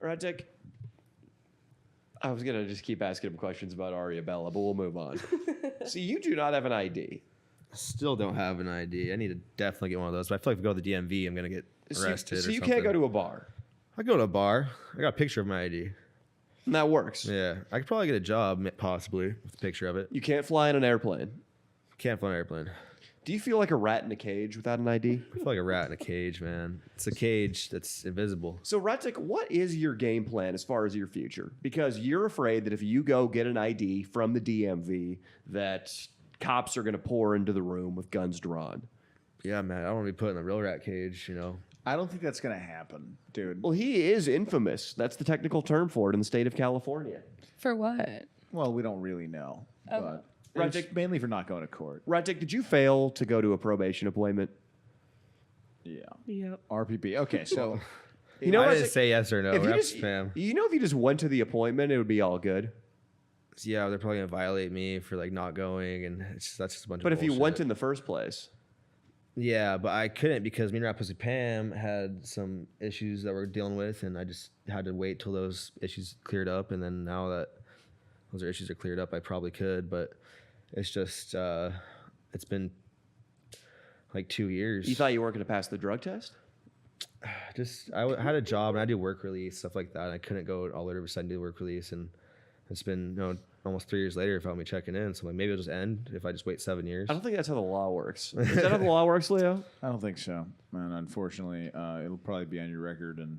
Radzik, I was going to just keep asking him questions about Ariabella, but we'll move on. So you do not have an ID. Still don't have an ID. I need to definitely get one of those. But I feel like if I go to the DMV, I'm going to get arrested. So you can't go to a bar. I go to a bar. I got a picture of my ID. And that works. Yeah. I could probably get a job, possibly, with a picture of it. You can't fly in an airplane. Can't fly an airplane. Do you feel like a rat in a cage without an ID? I feel like a rat in a cage, man. It's a cage that's invisible. So, Radzik, what is your game plan as far as your future? Because you're afraid that if you go get an ID from the DMV, that cops are going to pour into the room with guns drawn. Yeah, man. I don't want to be put in a real rat cage, you know. I don't think that's going to happen, dude. Well, he is infamous. That's the technical term for it in the state of California. For what? Well, we don't really know. Oh. But Radzik, it's mainly for not going to court. Radzik, did you fail to go to a probation appointment? Yeah. Yep. RPP. Okay, so You know, I Radzik, didn't say yes or no. if you That's just, spam. you know, if you just went to the appointment, it would be all good. Yeah, they're probably going to violate me for like not going, and that's just a bunch But of if you bullshit. went in the first place, Yeah, but I couldn't because me and Rat Pussy Pam had some issues that we're dealing with, and I just had to wait till those issues cleared up. And then now that those issues are cleared up, I probably could, but it's just it's been like 2 years. you thought you weren't going to pass the drug test? Just had a job and I do work release, stuff like that. And I couldn't go all the way to Riverside and do work release, and it's been almost 3 years later without me checking in. So I'm like, maybe it'll just end if I just wait 7 years. I don't think that's how the law works. Is that how the law works, Leo? I don't think so. And unfortunately, it'll probably be on your record, and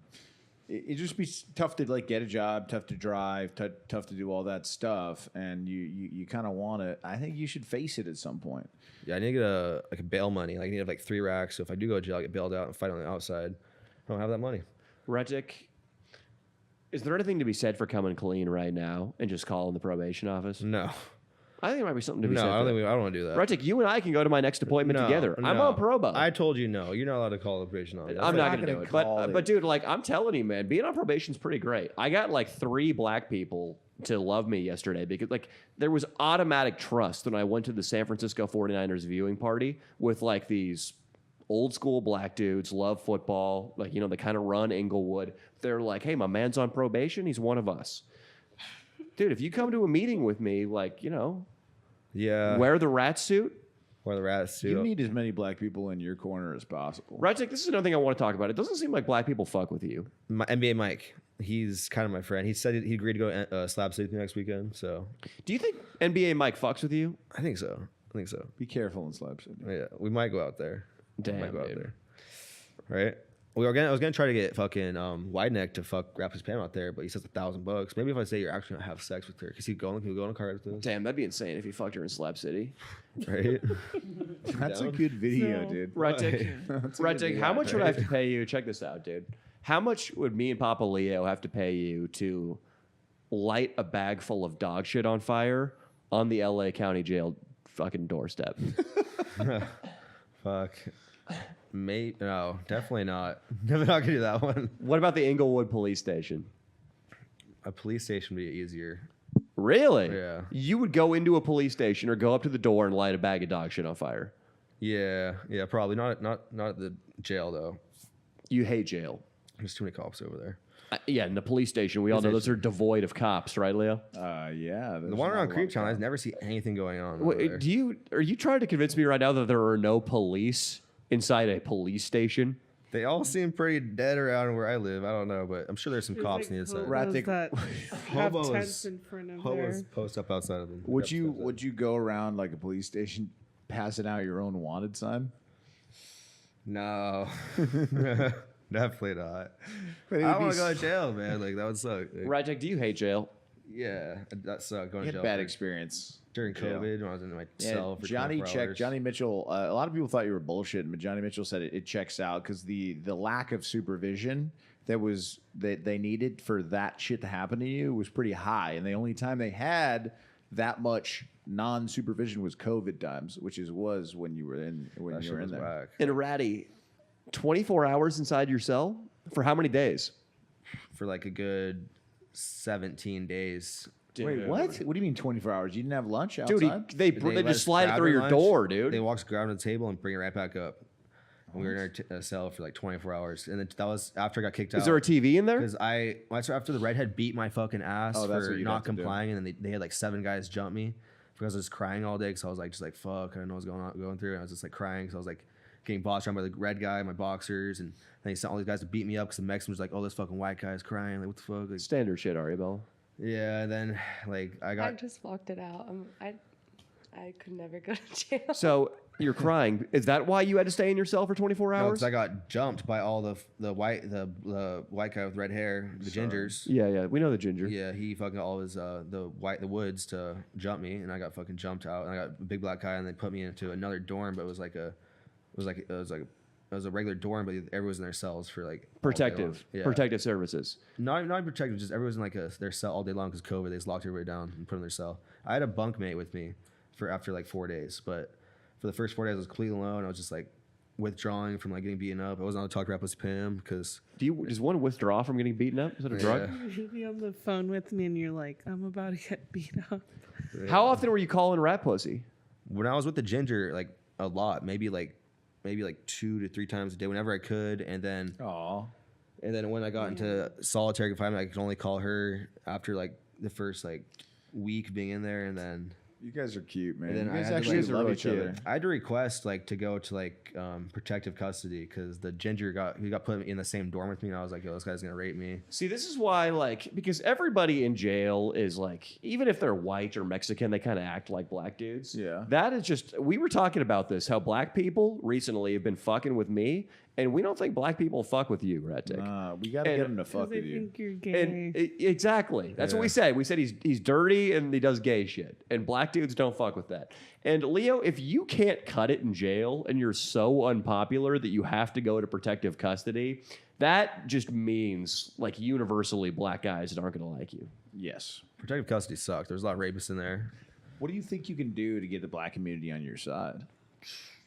it just be tough to like get a job, tough to drive, tough to do all that stuff, and you kind of want to. I think you should face it at some point. Yeah, I need to get a bail money. Like, I need to have like 3 racks. So if I do go to jail, I get bailed out and fight on the outside. I don't have that money. Radzik, is there anything to be said for coming clean right now and just calling the probation office? No. I think there might be something to be No, said I for don't that. want to do that. Radzik, you and I can go to my next appointment together. I'm no. on probo. I told you no. You're not allowed to call the probation office. I'm not not going to do gonna it. call it. But dude, like I'm telling you, man, being on probation is pretty great. I got like 3 black people to love me yesterday because like there was automatic trust when I went to the San Francisco 49ers viewing party with like these old school black dudes, love football, like, you know, they kind of run Inglewood. They're like, hey, my man's on probation. He's one of us. Dude, if you come to a meeting with me, like, you know, Yeah. wear the rat suit. Wear the rat suit. You need as many black people in your corner as possible. Radzik, this is another thing I want to talk about. It doesn't seem like black people fuck with you. My NBA Mike. He's kind of my friend. He said he agreed to go Slab City next weekend. So Do you think NBA Mike fucks with you? I think so. Be careful in Slab City. Yeah, we might go out there. Damn, we might go out dude. there. Right? I was gonna try to get fucking Wide Neck to fuck Rapper's Pam out there, but he says $1,000. Maybe if I say you're actually gonna have sex with her, because he'll go on a car with this, Damn, that'd be insane if you fucked her in Slab City. right? That's a Down? good video, No. dude. Radzik, That's a good Radzik, video, how much would I right? have to pay you? Check this out, dude. How much would me and Papa Leo have to pay you to light a bag full of dog shit on fire on the LA County Jail fucking doorstep? Fuck. No, definitely not. Never not gonna do that one. What about the Inglewood police station? A police station would be easier. Really? Yeah. You would go into a police station or go up to the door and light a bag of dog shit on fire. Yeah, probably not at the jail though. You hate jail. There's too many cops over there. Yeah, in the police station, we all know those are devoid of cops, right, Leo? Yeah. The one around Creeptown, I never see anything going on. over Wait, there. are you trying to convince me right now that there are no police inside a police station? They all seem pretty dead around where I live. I don't know, but I'm sure there's some cops on the inside. Radzik- that have Hobos- tents in front of Hobos there. post up outside of them. Would you go around like a police station passing out your own wanted sign? No. Definitely not. But it I would don't be want to go to jail, man. Like, that would suck. Like, Radzik, do you hate jail? yeah, that sucked. Going You to had jail a bad for- experience during jail. COVID when I was in my Yeah, cell for Johnny 24 checked. hours. Johnny Mitchell. A lot of people thought you were bullshitting, but Johnny Mitchell said it checks out because the lack of supervision that they needed for that shit to happen to you was pretty high, and the only time they had that much non-supervision was COVID times, which was when you were in That shit was there. whack. And Ratty, 24 hours inside your cell? For how many days? For like a good 17 days. Wait, what? What do you mean 24 hours? You didn't have lunch outside? Dude, they let just us slide it grab through our your lunch, door, dude. They walk us grab on the table and bring it right back up. And we were in our cell for like 24 hours, and then that was after I got kicked out. Is there a TV in there? Because after the redhead beat my fucking ass Oh, that's for what you'd not have to do. complying, and then they had like 7 guys jump me because I was crying all day. Because I was like, just like fuck, I don't know what's going through. And I was just like crying because I was like getting bossed around by the red guy, my boxers, and then he sent all these guys to beat me up because the Mexican was like, oh, this fucking white guy's crying. Like, what the fuck? Like, Standard shit, Ariel. yeah, and then like I I got just walked it out. I could never go to jail. So you're crying. Is that why you had to stay in your cell for 24 no, hours? because I got jumped by all the white guy with red hair, the gingers. Yeah, we know the ginger. Yeah, he fucking all his the woods to jump me, and I got fucking jumped out, and I got a big black guy, and they put me into another dorm, but it was a regular dorm, but everyone was in their cells for like all day long. Protective services. Not protective, just everyone was in like their cell all day long because COVID. They just locked everybody down and put them in their cell. I had a bunkmate with me for after like 4 days, but for the first 4 days I was completely alone. I was just like withdrawing from like getting beaten up. I wasn't allowed to talk rap with Pam because Does one withdraw from getting beaten up? Is that a drug? You'd be on the phone with me and you're like, I'm about to get beat up. How often were you calling rat pussy? when I was with the ginger, like a lot, maybe like 2 to 3 times a day whenever I could, and then when I got into solitary confinement, I could only call her after like the first like week being in there, and then You guys are cute, man. And then You I guys had to, actually like, love really each other. cute. I had to request like to go to like protective custody because the ginger got put in the same dorm with me, and I was like, yo, this guy's gonna rape me. See, this is why, like, because everybody in jail is like, even if they're white or Mexican, they kind of act like black dudes. Yeah. That is just, we were talking about this, how black people recently have been fucking with me, and we don't think black people fuck with you, Ratic. We got to And- get him to fuck Because with they you. think you're gay. And exactly. That's what we said. We said he's dirty and he does gay shit. And black dudes don't fuck with that. And Leo, if you can't cut it in jail and you're so unpopular that you have to go to protective custody, that just means like universally black guys aren't going to like you. Yes. Protective custody sucked. There's a lot of rapists in there. What do you think you can do to get the black community on your side?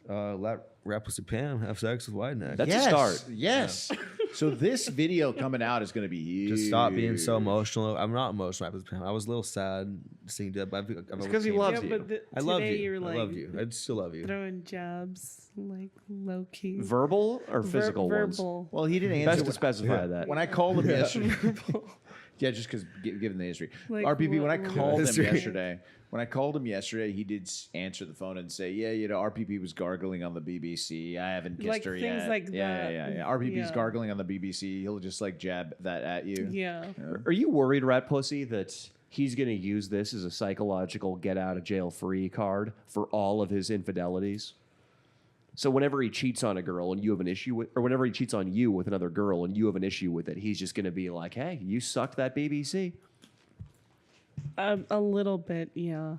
Let rap with Pam have sex with Wide Neck. That's a start. Yes. So this video coming out is going to be huge. Just stop being so emotional. I'm not emotional. I was a little sad seeing Deb. It's because he loves you. But I love today you. You're I like love you. I still love you. throwing jabs, like low key. Verbal or physical ones? Verbal. Well, he didn't answer. Best to specify that. When I called him yesterday. Verbal. Yeah, just because given the history. Like, RPP, when I what- called him History. yesterday, he did answer the phone and say, yeah, RPP was gargling on the BBC. I haven't kissed Like her things yet. like yeah, that. yeah. RPP's Yeah. gargling on the BBC. He'll just like jab that at you. Yeah. Are you worried, Rat Pussy, that he's going to use this as a psychological get out of jail free card for all of his infidelities? So whenever he cheats on a girl and you have an issue with, or whenever he cheats on you with another girl and you have an issue with it, he's just going to be like, hey, you sucked that BBC. A little bit, yeah.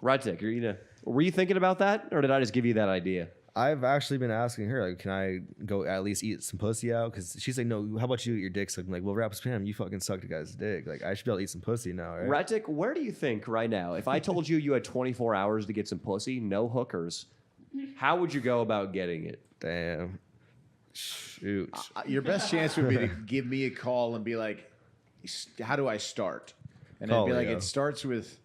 Radzik, were you thinking about that, or did I just give you that idea? I've actually been asking her, like, can I go at least eat some pussy out? Because she's like, no, how about you eat your dick sucked? I'm like, well, rap Pam, you fucking sucked a guy's dick. Like, I should be able to eat some pussy now, right? Radzik, where do you think right now, if I told you you had 24 hours to get some pussy, no hookers, how would you go about getting it? Damn. Shoot. Your best chance would be to give me a call and be like, how do I start? And I'd Call be like, Leo. it starts with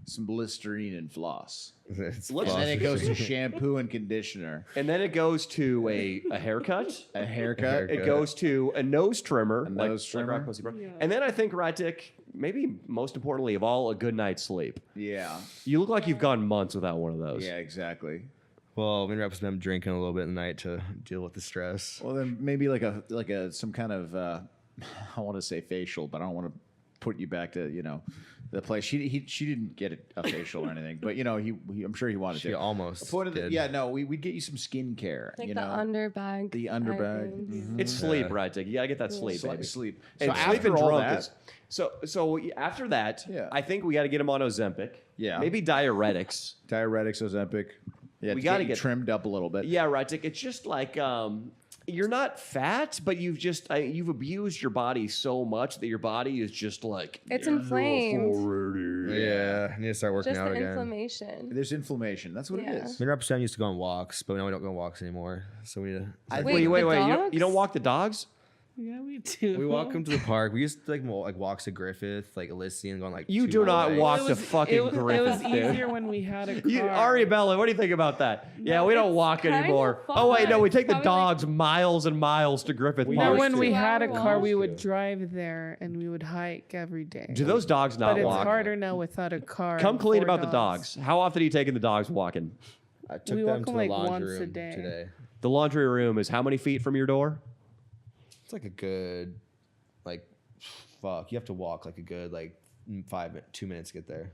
some Listerine and floss. It's Let's- And then it goes to philosophy. shampoo and conditioner, And then it goes to a haircut. a haircut. It goes to a nose trimmer. nose trimmer? Rock Pussy Bro. Yeah. And then I think, Ratic, maybe most importantly of all, a good night's sleep. Yeah. You look like you've gone months without one of those. Yeah, exactly. Well, me and Rap Pam drinking a little bit in the night to deal with the stress. Well, then maybe like a some kind of I want to say facial, but I don't want to put you back to the place. She didn't get a facial or anything, but he I'm sure he wanted She to. almost Point of did. we'd get you some skincare. Like you the know, underbag. the underbag. items. It's sleep, Ratic. You gotta get that sleep, baby. Sleep. And So sleep after and all drunk that, is so after that, Yeah. I think we got to get him on Ozempic. Yeah. Maybe diuretics. diuretics, Ozempic. Yeah, We to gotta you get- trimmed up a little bit. Yeah, Ratic. It's just like you're not fat, but you've abused your body so much that your body is just like It's inflamed. Yeah, I need to start working Just out the again. inflammation. There's inflammation. That's what it Yeah. is. Me and Rap Pam used to go on walks, but now we don't go on walks anymore. So we need to. I Wait. think- You the don't dogs? walk the dogs? Yeah, we do. We walk him to the park. We used to like walks to Griffith, like Elysian, going like. You 2 do not miles. walk It to was- fucking it was Griffith, dude. easier when we had a car. Ari Bella, what do you think about that? Yeah, we don't it's walk kinda anymore. Oh wait, no, fun. we take the Probably like- dogs miles and miles to Griffith We Park. No, used when to. we had a 2 car, we hours. would drive there and we would hike every day. Do those dogs not But it's walk? harder now without a car. Come and clean 4 about the dogs. How often are you taking the dogs walking? I took We them walk to them, the like, laundry once a room day. today. The laundry room is how many feet from your door? It's like a good, like, fuck. You have to walk like a good 2 minutes to get there.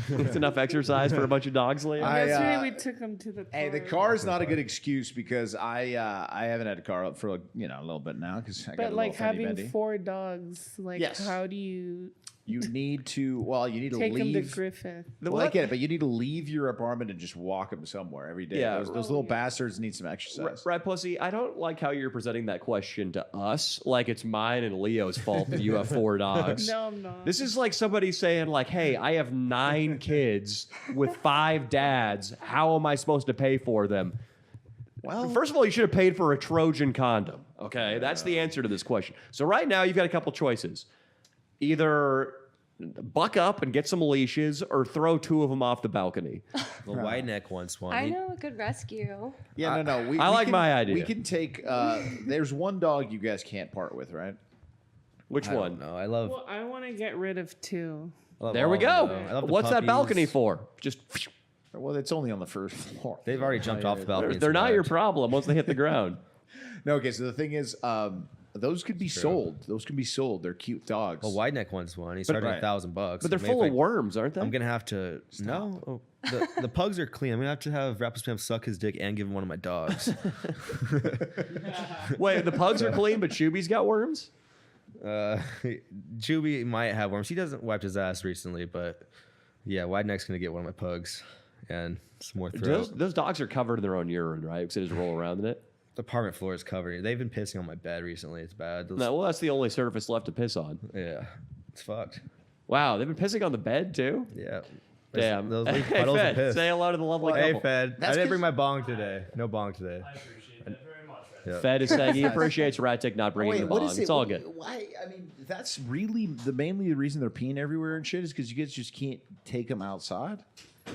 It's enough exercise for a bunch of dogs, Liam. Yesterday we took them to the park. Hey, the car is not a good excuse because I haven't had a car up for a little bit now because I got a But little like fendy having bendy. 4 dogs, like Yes. how do you You need to take them to leave. Griffith? Well, I get it, but you need to leave your apartment and just walk them somewhere every day. Yeah. Those little bastards need some exercise. Right, Pussy, I don't like how you're presenting that question to us like it's mine and Leo's fault that you have 4 dogs. No, I'm not. This is like somebody saying, like, hey, I have 9 kids with 5 dads. How am I supposed to pay for them? Well, first of all, you should have paid for a Trojan condom. Okay, that's the answer to this question. So right now, you've got a couple choices. Either buck up and get some leashes or throw 2 of them off the balcony. The white neck once won. I know a good rescue. Yeah, no. I like my idea. We can take. There's one dog you guys can't part with, right? Which I one? don't know. I love. Well, I want to get rid of 2. I love There we all of go. them, though. I love the What's that puppies. balcony for? Just Well, it's only on the first floor. They've already jumped off the balcony. and they're not your survived. problem once they hit the ground. No, okay. So the thing is, those could be sold. Those can be sold. They're cute dogs. Well, white neck once won. He started right. $1,000. But they're full of worms, aren't they? I'm gonna have to. No, the pugs are clean. I'm gonna have to have Rapper Spam suck his dick and give him one of my dogs. Wait, the pugs are clean, but Chubby's got worms? Juby might have worms. He doesn't wipe his ass recently, but yeah, Wide Neck's gonna get one of my pugs and some more throat. Those dogs are covered in their own urine, right? Because they just roll around in it. The apartment floor is covered. They've been pissing on my bed recently. It's bad. No, well, that's the only surface left to piss on. Yeah, it's fucked. Wow, they've been pissing on the bed too? Yeah. Damn. Those leaf Hey, puddles of Fed, piss. say hello to the lovely Hey, couple. Fed. I That's didn't bring 'cause- my bong today. No bong today. I appreciate that very much. Yeah. Fed is saying he appreciates Ratic not bringing the what bong. is It's it? all good. Why? I mean, that's really mainly the reason they're peeing everywhere and shit is because you guys just can't take them outside.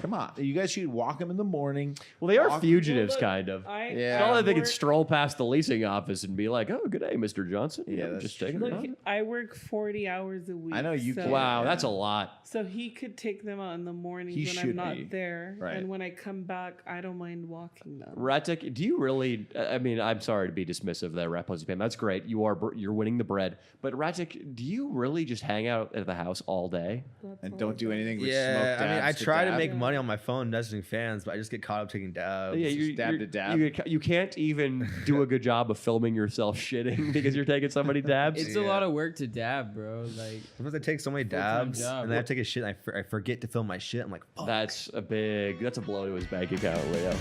Come on, you guys should walk them in the morning. Well, they are walk- fugitives, Well, look, kind of. I, Yeah. It's not like they work- could stroll past the leasing office and be like, "Oh, good day, Mr. Johnson." Yeah, I'm that's just taking true. it. Look, I work 40 hours a week. I know you so, can. Wow, that's a lot. So he could take them out in the mornings He when should I'm not be. there. Right. And when I come back, I don't mind walking them. Ratic, do you really? I mean, I'm sorry to be dismissive there, Rat Pussy Pam. That's great. You're winning the bread. But Ratic, do you really just hang out at the house all day? That's And all don't do anything but Yeah, smoke I mean, I dabs try to dab. make money on my phone messaging fans, but I just get caught up taking dabs. Yeah, just dab to dab. You can't even do a good job of filming yourself shitting because you're taking somebody dabs. It's a lot of work to dab, bro. Like, Sometimes I take so many Full-time dabs, job. and then I take a shit, and I forget to film my shit. I'm like, fuck. That's a blow to his bank account, Leo.